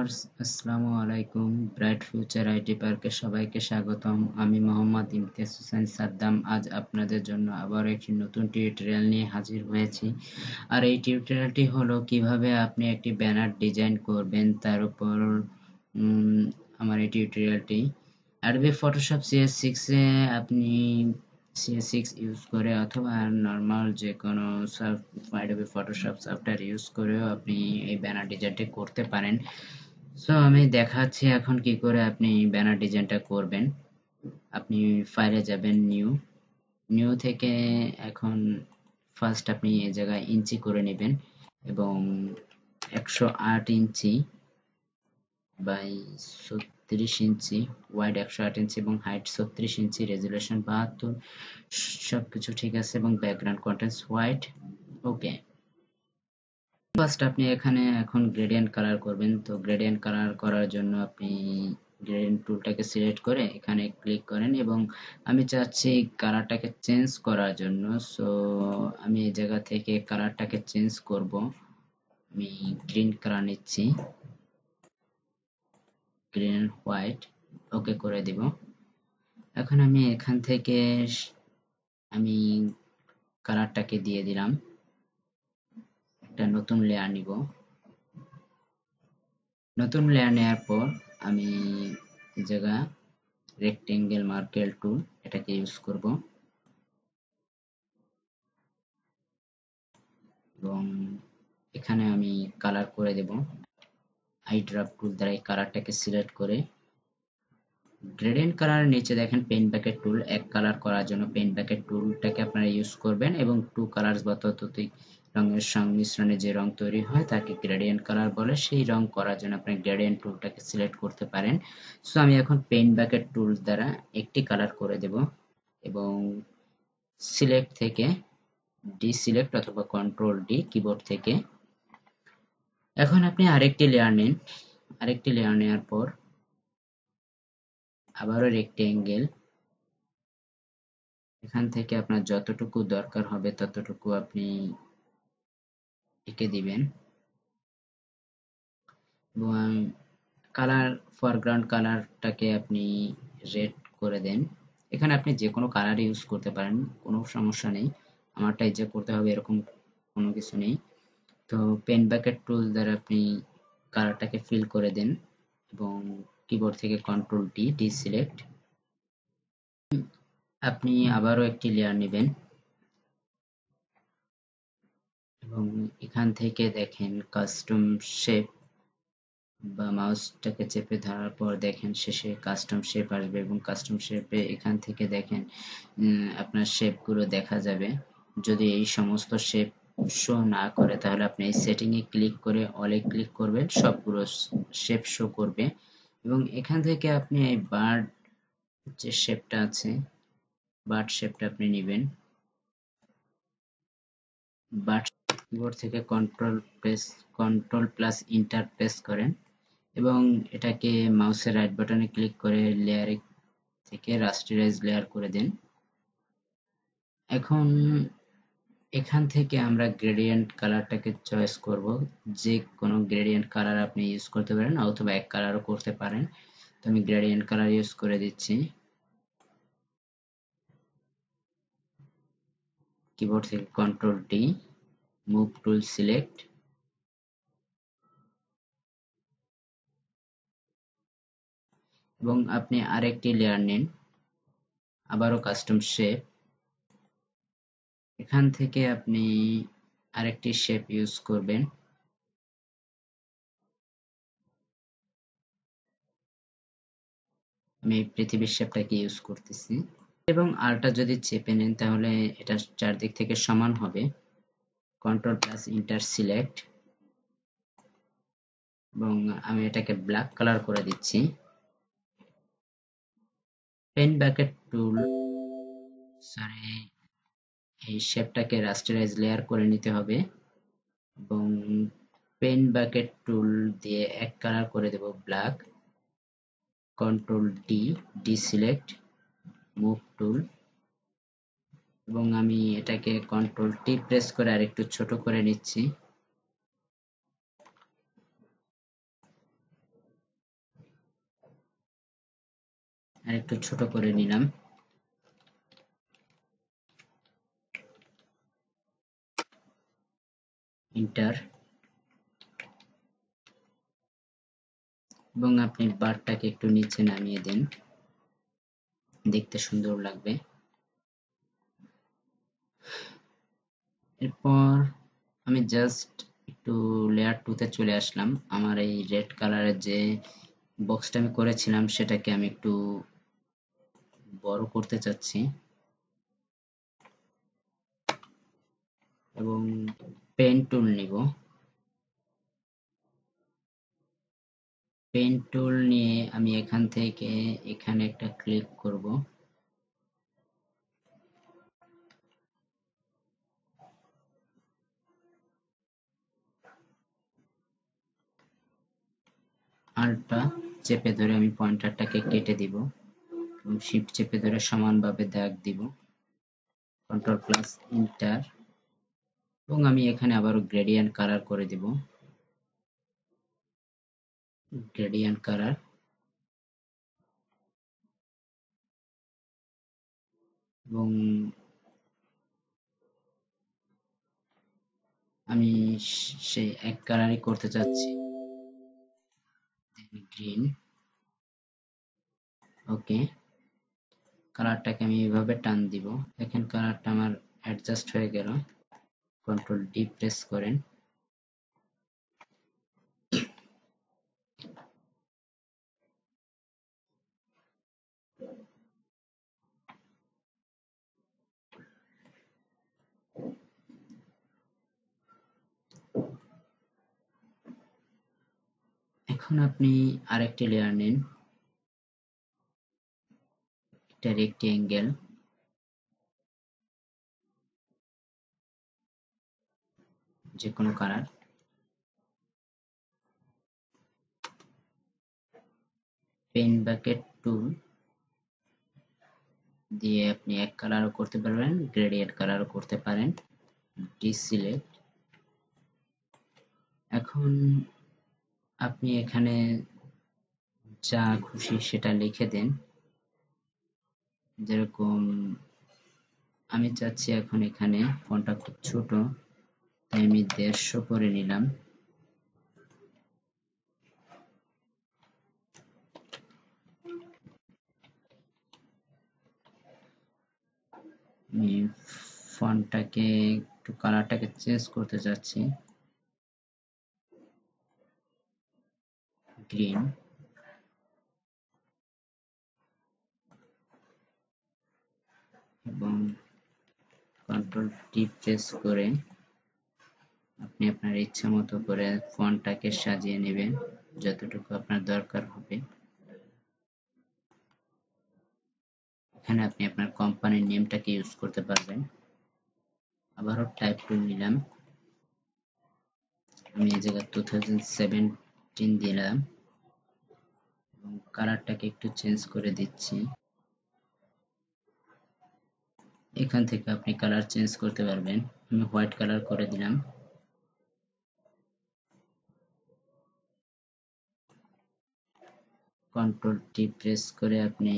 Viewers আসসালামু আলাইকুম। Bright future IT পার্কে সবাইকে স্বাগতম। আমি মোহাম্মদ ইমতিয়াজ হোসেন সাদ্দাম। আজ আপনাদের জন্য আবার একটি নতুন টিউটোরিয়াল নিয়ে হাজির হয়েছি। আর এই টিউটোরিয়ালটি হলো কিভাবে আপনি একটি ব্যানার ডিজাইন করবেন তার উপর আমার এই টিউটোরিয়ালটি। অ্যাডোবি ফটোশপ CS6 এ আপনি CS6 ইউজ করে অথবা নরমাল যে কোনো অ্যাডোবি ফটোশপ সফটওয়্যার ইউজ করেও আপনি এই ব্যানার ডিজাইনটি করতে পারেন। সো আমি দেখাচ্ছি এখন কি করে আপনি ব্যানার ডিজাইনটা করবেন। আপনি ফাইলে যাবেন, নিউ থেকে এখন ফার্স্ট আপনি এই জায়গায় ইঞ্চি করে নেবেন এবং 108 ইঞ্চি বাই 36 ইঞ্চি, ওয়াইড 108 ইঞ্চি এবং হাইট 36 ইঞ্চি, রেজুলেশন 72, সবকিছু ঠিক আছে এবং ব্যাকগ্রাউন্ড কন্টেন্টস হোয়াইট। ওকে, ফার্স্ট আপনি এখানে এখন গ্রেডিয়েন্ট কালার করবেন। তো গ্রেডিয়েন্ট কালার করার জন্য আপনি গ্রেডিয়েন্ট টুলটাকে সিলেক্ট করে এখানে ক্লিক করেন এবং আমি চাচ্ছি কালারটাকে চেঞ্জ করার জন্য। সো আমি এই জায়গা থেকে কালারটাকে চেঞ্জ করব। আমি গ্রিন কালার নিচ্ছি, গ্রিন হোয়াইট, ওকে করে দিব। এখন আমি এখান থেকে আমি কালারটাকে দিয়ে দিলাম। একটা নতুন লেয়ার নিব। নতুন লেয়ার নেওয়ার পর আমি এই জায়গা রেক্টেঙ্গেল মার্কেল টুল এটাকে ইউজ করব এবং এখানে আমি কালার করে দেব। আই ড্রপ টুল দ্বারা এই কালারটাকে সিলেক্ট করে গ্রেডিয়েন্ট কালারের নিচে দেখেন পেইন্ট ব্যাকেট টুল, এক কালার করার জন্য পেইন্ট ব্যাকেট টুলটাকে আপনারা ইউজ করবেন এবং টু কালার্স বা ততোধিক রঙের সংমিশ্রণে যে রং তৈরি হয় তাকে গ্রেডিয়েন্ট কালার বলে। সেই রং করার জন্য আপনি গ্রেডিয়েন্ট টুলটাকে সিলেক্ট করতে পারেন। সো আমি এখন পেইন্ট ব্যাকেট টুল দ্বারা একটি কালার করে দেব এবং সিলেক্ট থেকে ডিসিলেক্ট অথবা কন্ট্রোল ডি কিবোর্ড থেকে। এখন আপনি আরেকটি লেয়ার নিন। আরেকটি লেয়ার নেওয়ার পর আবারও রেক্টেঙ্গেল, এখান থেকে আপনার যতটুকু দরকার হবে ততটুকু আপনি এঁকে দিবেন এবং কালার ফরগ্রাউন্ড কালারটাকে আপনি রেড করে দেন। এখানে আপনি যে কোনো কালার ইউজ করতে পারেন, কোনো সমস্যা নেই। আমারটাই যে করতে হবে এরকম কোনো কিছু নেই। তো পেইন্ট ব্যাকেট টুল দ্বারা আপনি কালারটাকে ফিল করে দেন এবং কিবোর্ড থেকে কন্ট্রোল ডি ডিসিলেক্ট। আপনি আবারও একটি লেয়ার নেবেন এবং এখান থেকে দেখেন কাস্টম শেপ বা মাউসটাকে চেপে ধরার পর দেখেন শেষে কাস্টম শেপ আসবে এবং কাস্টম শেপে এখান থেকে দেখেন আপনার শেপগুলো দেখা যাবে। যদি এই সমস্ত শেপ শো না করে তাহলে আপনি এই সেটিং এ ক্লিক করে অলে ক্লিক করবেন, সবগুলো শেপ শো করবে এবং এখান থেকে আপনি এই বার্ড যে শেপটা আছে, বার্ড শেপটা আপনি নেবেন। বার্ড কিবোর্ড থেকে কন্ট্রোল প্লাস ইন্টার প্রেস করেন এবং এটাকে মাউসের রাইট বাটনে ক্লিক করে লেয়ারে থেকে রাস্টারাইজ লেয়ার করে দেন। এখন এখান থেকে আমরা গ্রেডিয়েন্ট কালারটাকে চয়েস করব। যে কোনো গ্রেডিয়েন্ট কালার আপনি ইউজ করতে পারেন অথবা এক কালারও করতে পারেন। তো আমি গ্রেডিয়েন্ট কালার ইউজ করে দিচ্ছি। কিবোর্ড থেকে control D, move tool select এবং আপনি আরেকটি লেয়ার নিন, আবারও কাস্টম শেপ। এখান থেকে আপনি আরেকটি শেপ ইউজ করবেন। আমি পৃথিবীর শেপটাকে ইউজ করতেছি এবং আলটা যদি চেপে নেন তাহলে এটা চারদিক থেকে সমান হবে। কন্ট্রোল প্লাস ইন্টার সিলেক্ট এবং আমি এটাকে ব্ল্যাক কালার করে দিচ্ছি। পেইন্ট ব্যাকেট টুল এই শেপটাকে রাস্টারাইজ লেয়ার করে নিতে হবে এবং পেইন্ট ব্যাকেট টুল দিয়ে এক কালার করে দেব black. Control D deselect, move tool এবং আমি এটাকে কন্ট্রোল টি প্রেস করে আরেকটু ছোট করে নিচ্ছি। আর একটু ছোট করে নিলাম। এন্টার। এবং আপনি বারটাকে একটু নিচে নামিয়ে দিন, দেখতে সুন্দর লাগবে। এরপর আমি জাস্ট একটু লেয়ার 2 তে চলে আসলাম। আমার এই রেড কালারের যে বক্সটা আমি করেছিলাম সেটাকে আমি একটু বড় করতে চাচ্ছি এবং পেন টুল নিব। পেন টুল নিয়ে আমি এখান থেকে এখানে একটা ক্লিক করব। আলটা চেপে ধরে আমি পয়েন্টারটাকে কেটে দিব এবং শিফট চেপে ধরে সমানভাবে দাগ দিব। Control plus enter. এবং আমি এখানে আবারও গ্রেডিয়েন্ট কালার করে দিব। গ্রেডিয়েন্ট কালার এবং আমি সেই এক কালারই করতে চাচ্ছি, গ্রিন। ওকে, কালারটাকে আমি এইভাবে টান দিব। দেখেন কালারটা আমার অ্যাডজাস্ট হয়ে গেল। কন্ট্রোল ডি প্রেস করেন। এখন আপনি আরেকটি লেয়ার নিন, একটা রেক্টেঙ্গেল, যে কোনো কালার। পেন বাকেট টুল দিয়ে আপনি এক কালারও করতে পারবেন, গ্রেডিয়েন্ট কালারও করতে পারেন। ডিসিলেক্ট। এখন আপনি এখানে যা খুশি সেটা লিখে দেন। যেরকম আমি চাচ্ছি এখন এখানে ফন্টটা খুব ছোট, তাই আমি 150 করে নিলাম। আমি ফন্টটাকে একটু কালারটাকে চেঞ্জ করতে চাচ্ছি, গ্রিন। এবং কন্ট্রোল টি প্রেস করে আপনি আপনার ইচ্ছা মতো করে ফন্টটাকে সাজিয়ে নেবেন যতটুকু আপনার দরকার হবে। এখানে আপনি আপনার কোম্পানির নেমটাকে ইউজ করতে পারবেন। আবারও টাইপ টুল নিলাম, আমি এই জায়গায় 2017 দিলাম এবং কালারটাকে একটু চেঞ্জ করে দিচ্ছি। এখান থেকে আপনি কালার চেঞ্জ করতে পারবেন। আমি হোয়াইট কালার করে দিলাম। কন্ট্রোল টি প্রেস করে আপনি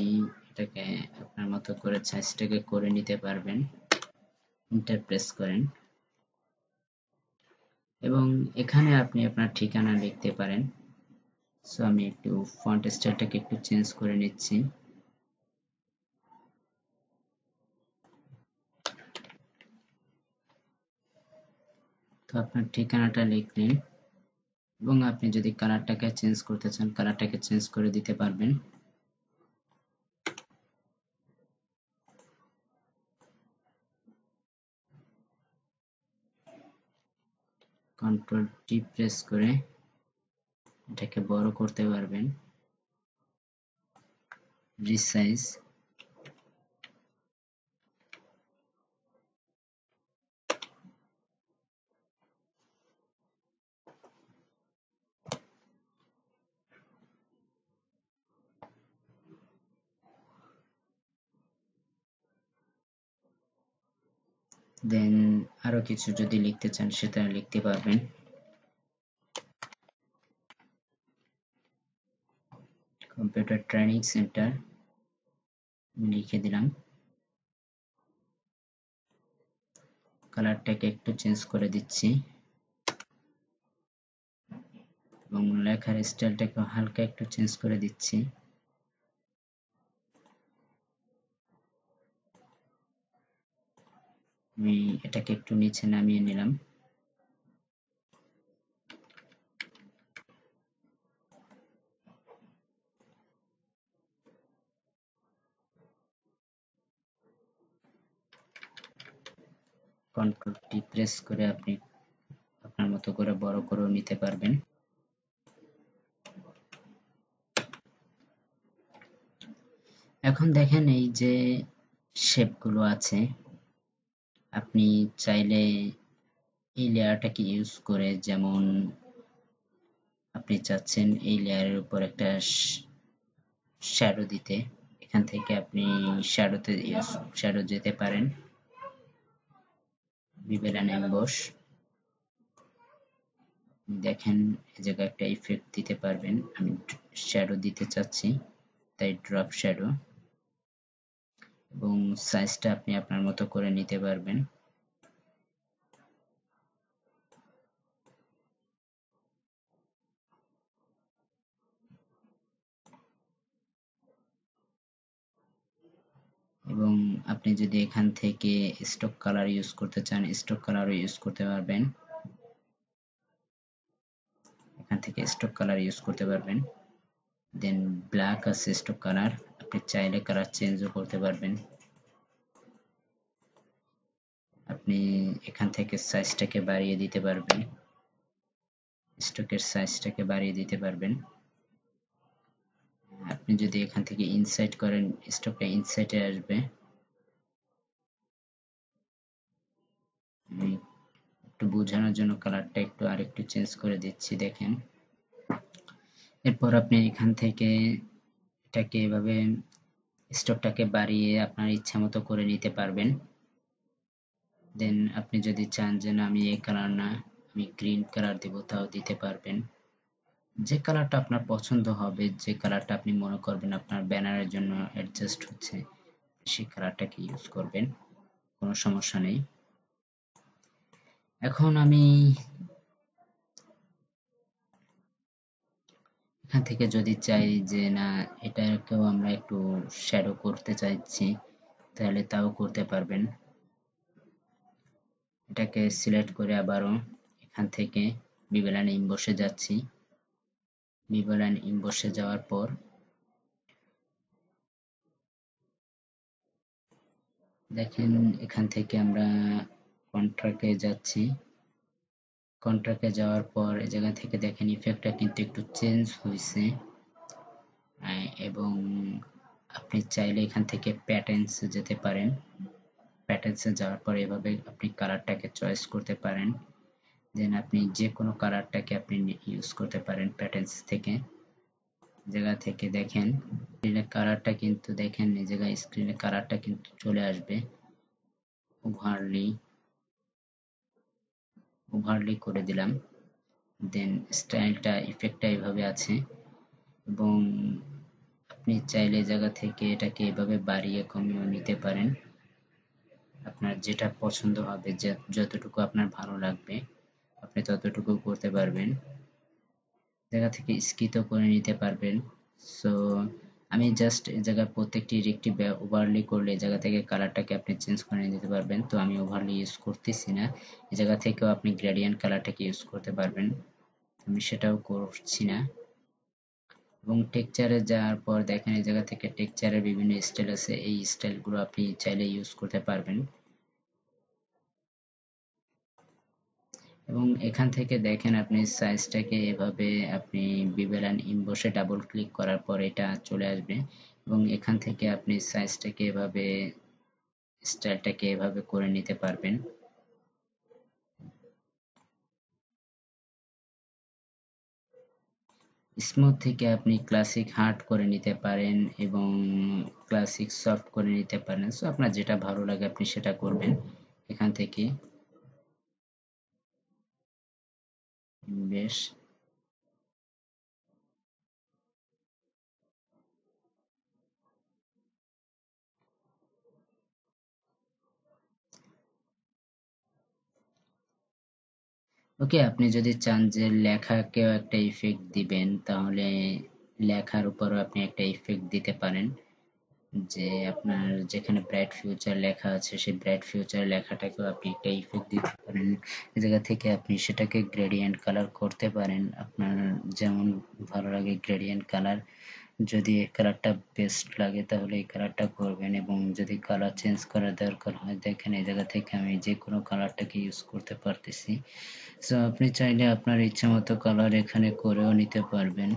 এটাকে আপনার মতো করে সাইজটাকে করে নিতে পারবেন। এন্টার প্রেস করেন এবং এখানে আপনি আপনার ঠিকানা লিখতে পারেন। সো আমি একটু ফন্ট স্টাইলটাকে একটু চেঞ্জ করে নিচ্ছি। তো আপনার ঠিকানাটা লিখলেন এবং আপনি যদি কালারটাকে চেঞ্জ করতে চান কালারটাকে চেঞ্জ করে দিতে পারবেন। কন্ট্রোল টি প্রেস করে এটাকে বড় করতে পারবেন, রিসাইজ। দেন আরো কিছু যদি লিখতে চান সেটা লিখতে পারবেন। কম্পিউটার ট্রেনিং সেন্টার লিখে দিলাম। কালারটাকে একটু চেঞ্জ করে দিচ্ছি এবং লেখার স্টাইলটাকে হালকা একটু চেঞ্জ করে দিচ্ছি। আমি এটাকে একটু নিচে নামিয়ে নিলাম। কন্ট্রোল টি প্রেস করে আপনি আপনার মতো করে বড় করেও নিতে পারবেন। এখন দেখেন এই যে শেপগুলো আছে, আপনি চাইলে এই লেয়ারটাকে ইউজ করে, যেমন আপনি চাচ্ছেন এই লেয়ারের উপর একটা শ্যাডো দিতে, এখান থেকে আপনি শ্যাডো যেতে পারেন, বিবেল এন্ড এমবস। দেখেন এই জায়গায় একটা ইফেক্ট দিতে পারবেন। আমি শ্যাডো দিতে চাচ্ছি, তাই ড্রপ শ্যাডো, এবং সাইজটা আপনি আপনার মতো করে নিতে পারবেন। এবং আপনি যদি এখান থেকে স্টক কালার ইউজ করতে চান, স্টক কালারও ইউজ করতে পারবেন। এখান থেকে স্টক কালার ইউজ করতে পারবেন। দেন ব্ল্যাক আছে স্টক কালার, আপনি চাইলে কালার চেঞ্জও করতে পারবেন। আপনি এখান থেকে সাইজটাকে বাড়িয়ে দিতে পারবেন, স্টকের সাইজটাকে বাড়িয়ে দিতে পারবেন। আপনি যদি এখান থেকে ইনসাইড করেন, স্টকটা ইনসাইডে আসবে। আমি একটু বোঝানোর জন্য কালারটা একটু আরেকটু চেঞ্জ করে দিচ্ছি, দেখেন। এরপর আপনি এখান থেকে এটাকে এভাবে স্টকটাকে বাড়িয়ে আপনার ইচ্ছা মতো করে নিতে পারবেন। দেন আপনি যদি চান যে না আমি এই কালার না, আমি গ্রিন কালার দেব, তাও দিতে পারবেন। যে কালারটা আপনার পছন্দ হবে, যে কালারটা আপনি মনে করবেন আপনার ব্যানারের জন্য অ্যাডজাস্ট হচ্ছে, সেই কালারটাকে ইউজ করবেন, কোনো সমস্যা নেই। এখন আমি এখান থেকে যদি চাই যে না এটাকেও আমরা একটু শ্যাডো করতে চাইছি, তাহলে তাও করতে পারবেন। এটাকে সিলেক্ট করে আবারও এখান থেকে বিবেল এন্ড এমবসে যাচ্ছি। বিবেল এন্ড এমবসে যাওয়ার পর দেখেন এখান থেকে আমরা কন্ট্রাক্টে যাচ্ছি। কন্ট্রাক্টে যাওয়ার পর এই জায়গা থেকে দেখেন ইফেক্টটা কিন্তু একটু চেঞ্জ হয়েছে, এবং আপনি চাইলে এখান থেকে প্যাটার্নসে যেতে পারেন। প্যাটার্নসে যাওয়ার পর এভাবে আপনি কালারটাকে চয়েস করতে পারেন। দেন আপনি যে কোনো কালারটাকে আপনি ইউজ করতে পারেন প্যাটার্নস থেকে। জায়গা থেকে দেখেন স্ক্রিনের কালারটা কিন্তু দেখেন এই জায়গায় স্ক্রিনের কালারটা কিন্তু চলে আসবে। ওভারলি করে দিলাম। দেন স্টাইলটা ইফেক্টটা এইভাবে আছে, এবং আপনি চাইলে জায়গা থেকে এটাকে এভাবে বাড়িয়ে কমিয়ে নিতে পারেন। আপনার যেটা পছন্দ হবে, যতটুকু আপনার ভালো লাগবে আপনি ততটুকু করতে পারবেন। জায়গা থেকে স্কিপও করে নিতে পারবেন। সো আমি জাস্ট এই জায়গায় প্রত্যেকটির একটি ওভারলি করলে এই জায়গা থেকে কালারটাকে আপনি চেঞ্জ করে নিতে পারবেন। তো আমি ওভারলি ইউজ করতেছি না, এই জায়গা থেকেও আপনি গ্রেডিয়েন্ট কালারটাকে ইউজ করতে পারবেন, আমি সেটাও করছি না। এবং টেক্সচারে যাওয়ার পর দেখেন এই জায়গা থেকে টেক্সচারের বিভিন্ন স্টাইল আছে, এই স্টাইলগুলো আপনি চাইলে ইউজ করতে পারবেন। এবং এখান থেকে দেখেন আপনি সাইজটাকে এভাবে আপনি বিবেল এন্ড এমবসে ডাবল ক্লিক করার পর এটা চলে আসবে, এবং এখান থেকে আপনি সাইজটাকে এভাবে স্টাইলটাকে এভাবে করে নিতে পারবেন। স্মুথ থেকে আপনি ক্লাসিক হার্ড করে নিতে পারেন এবং ক্লাসিক সফট করে নিতে পারেন। সো আপনার যেটা ভালো লাগে আপনি সেটা করবেন এখান থেকে। বেশ, ওকে, আপনি যদি চান যে লেখাকেও একটা ইফেক্ট দিবেন, তাহলে লেখার উপরও আপনি একটা ইফেক্ট দিতে পারেন। যে আপনার যেখানে ব্রাইট ফিউচার লেখা আছে, সেই ব্রাইট ফিউচার লেখাটাকেও আপনি একটা ইফেক্ট দিতে পারেন। এই জায়গা থেকে আপনি সেটাকে গ্রেডিয়েন্ট কালার করতে পারেন, আপনার যেমন ভালো লাগে গ্রেডিয়েন্ট কালার। যদি এই কালারটা বেস্ট লাগে তাহলে এই কালারটা করবেন, এবং যদি কালার চেঞ্জ করার দরকার হয়, দেখেন এই জায়গা থেকে আমি যে কোনো কালারটাকে ইউজ করতে পারতেছি। সো আপনি চাইলে আপনার ইচ্ছা মতো কালার এখানে করেও নিতে পারবেন।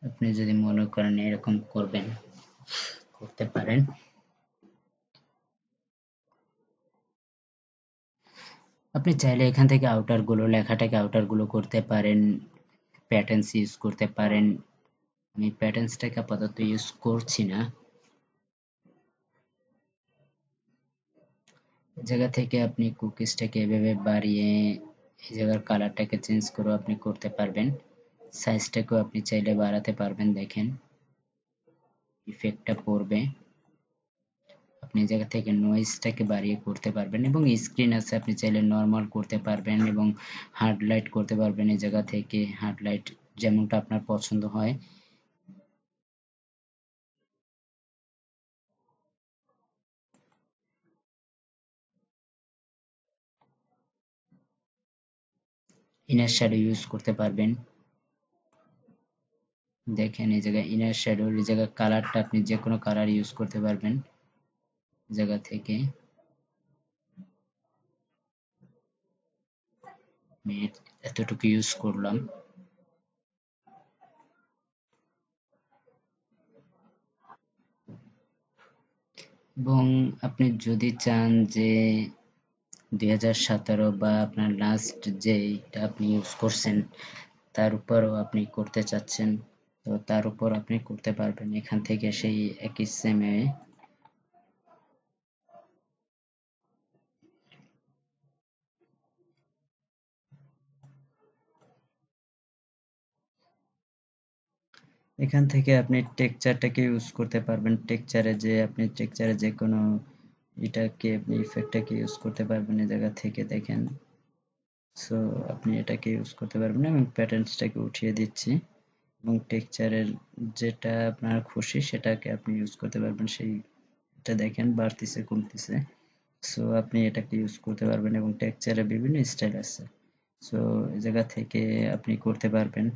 আপনি যদি মনে করেন এরকম করবেন, করতে পারেন। আপনি চাইলে এখান থেকে আউটার গুলো, লেখাটাকে আউটার গুলো করতে পারেন, প্যাটার্নস ইউজ করতে পারেন। আমি প্যাটার্নসটাকে আপাতত ইউজ করছি না। এই জায়গা থেকে আপনি কুকিজটাকে এভাবে বাড়িয়ে এই জায়গার কালারটাকে চেঞ্জ করে আপনি করতে পারবেন। সাইজটাকেও আপনি চাইলে বাড়াতে পারবেন, দেখেন ইফেক্টটা পড়বে। আপনি এই জায়গা থেকে নয়েজটাকে বাড়িয়ে করতে পারবেন, এবং স্ক্রিন আছে আপনি চাইলে নরমাল করতে পারবেন এবং হার্ড লাইট করতে পারবেন। এই জায়গা থেকে হার্ড লাইট যেমনটা আপনার পছন্দ হয়। ইনার শ্যাডো ইউজ করতে পারবেন। দেখেন এই জায়গায় ইনার শ্যাডো, এই জায়গায় কালারটা আপনি যে কোনো কালার ইউজ করতে পারবেন জায়গা থেকে। আমি এতটুকু ইউজ করলাম। এবং আপনি যদি চান যে 2017 বা আপনার লাস্ট যেটা আপনি ইউজ করছেন তার উপরও আপনি করতে চাচ্ছেন, তো তার উপর আপনি করতে পারবেন এখান থেকে সেই একই সেমে। এখান থেকে আপনি টেক্সচারটাকে ইউজ করতে পারবেন। টেক্সচারে যে আপনি টেক্সচারে যে কোনো এটাকে আপনি ইফেক্টটাকে ইউজ করতে পারবেন এই জায়গা থেকে, দেখেন। সো আপনি এটাকে ইউজ করতে পারবেন এবং প্যাটার্নসটাকে উঠিয়ে দিচ্ছি, এবং টেক্সচারের যেটা আপনার খুশি সেটাকে আপনি ইউজ করতে পারবেন। সেইটা দেখেন বাড়তিছে কমতিছে। সো আপনি এটাকে ইউজ করতে পারবেন, এবং টেক্সচারে বিভিন্ন স্টাইল আছে। সো এই জায়গা থেকে আপনি করতে পারবেন।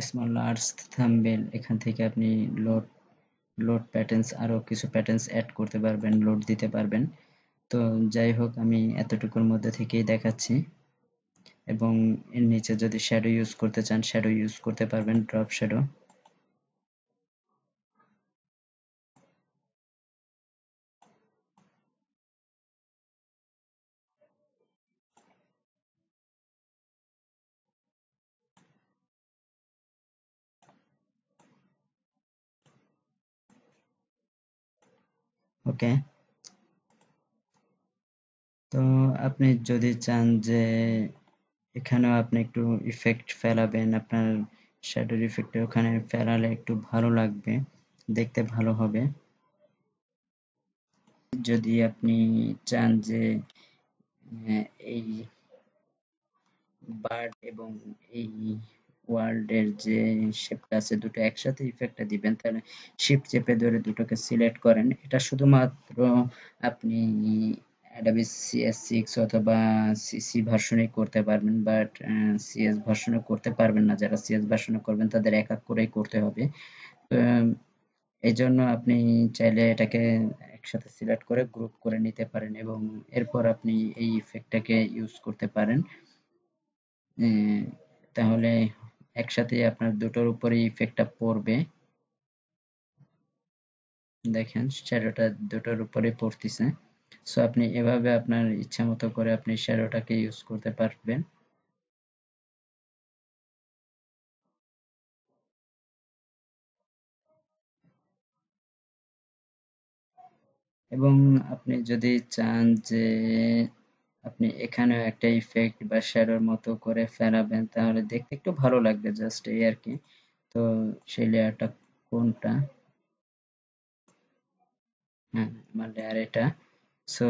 স্মল লার্জ থাম্বনেল, এখান থেকে আপনি লোড লোড প্যাটার্নস, আরো কিছু প্যাটার্নস অ্যাড করতে পারবেন, লোড দিতে পারবেন। তো যাই হোক, আমি এতটুকুর মধ্যে থেকেই দেখাচ্ছি। এবং এর নিচে যদি শ্যাডো ইউজ করতে চান, শ্যাডো ইউজ করতে পারবেন, ড্রপ শ্যাডো। ওকে, তো আপনি যদি চান যে এখানেও আপনি একটু ইফেক্ট ফেলাবেন, আপনার শ্যাডোর ইফেক্ট ওখানে ফেলালে একটু ভালো লাগবে, দেখতে ভালো হবে। যদি আপনি চান যে এই বার্ড এবং এই ওয়ার্ল্ডের যে শেপটা আছে দুটো একসাথে ইফেক্টটা দিবেন, তাহলে শিফট চেপে ধরে দুটোকে সিলেক্ট করেন। এটা শুধুমাত্র আপনি অ্যাডোবি CS6 অথবা CC ভার্সনে করতে পারবেন, বাট CS ভার্সনে করতে পারবেন না। যারা CS ভার্সনে করবেন তাদের এক এক করেই করতে হবে। তো এই জন্য আপনি চাইলে এটাকে একসাথে সিলেক্ট করে গ্রুপ করে নিতে পারেন, এবং এরপর আপনি এই ইফেক্টটাকে ইউজ করতে পারেন। তাহলে একসাথে আপনার দুটোর উপরেই ইফেক্টটা পড়বে। দেখেন শ্যাডোটা দুটোর উপরে পড়তেছে। সো আপনি এভাবে আপনার ইচ্ছা মতো করে আপনি শ্যাডোটাকে ইউজ করতে পারবেন। এবং আপনি যদি চান যে আপনি এখানেও একটা ইফেক্ট বা শ্যাডোর মতো করে ফেলাবেন, তাহলে দেখতে একটু ভালো লাগবে, জাস্ট এই আর কি। তো সেই লেয়ারটা কোনটা? হ্যাঁ, আমার লেয়ার এটা। সো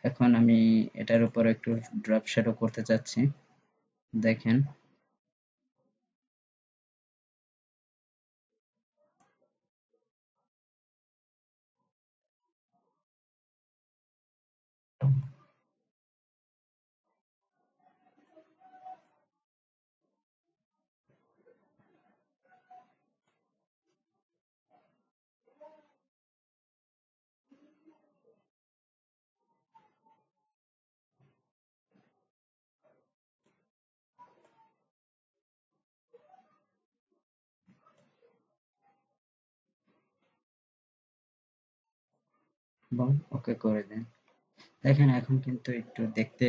এখন আমি এটার উপর একটু ড্রপ শ্যাডো করতে চাচ্ছি, দেখেন। এবং ওকে করে দেন। দেখেন এখন কিন্তু একটু দেখতে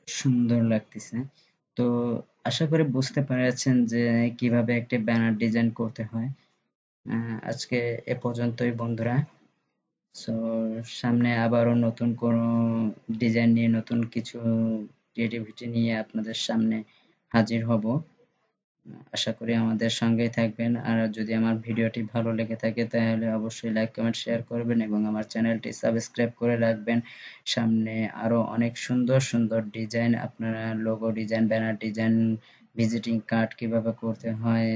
সুন্দর লাগতেছে। তো আশা করি বুঝতে পেরেছেন যে কিভাবে একটি ব্যানার ডিজাইন করতে হয়। আজকে এ পর্যন্তই বন্ধুরা। সো সামনে আবারও নতুন কোনো ডিজাইন নিয়ে, নতুন কিছু ক্রিয়েটিভিটি নিয়ে আপনাদের সামনে হাজির হব। আশা করি আমাদের সঙ্গেই থাকবেন। আর যদি আমার ভিডিওটি ভালো লেগে থাকে তাহলে অবশ্যই লাইক, কমেন্ট, শেয়ার করবেন এবং আমার চ্যানেলটি সাবস্ক্রাইব করে রাখবেন। সামনে আরো অনেক সুন্দর সুন্দর ডিজাইন, আপনারা logo design, banner design, visiting card কিভাবে করতে হয়,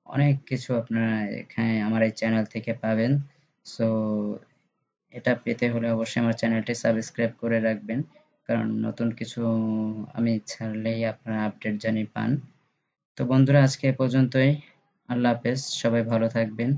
অনেক কিছু আপনারা এখানে আমার এই চ্যানেল থেকে পাবেন। সো এটা পেতে হলে অবশ্যই আমার চ্যানেলটি সাবস্ক্রাইব করে রাখবেন, কারণ নতুন কিছু আমি ছাড়লেই আপনারা আপডেট জানি পান। তো বন্ধুরা আজকে এ পর্যন্তই। আল্লাহ হাফেজ, সবাই ভালো থাকবেন।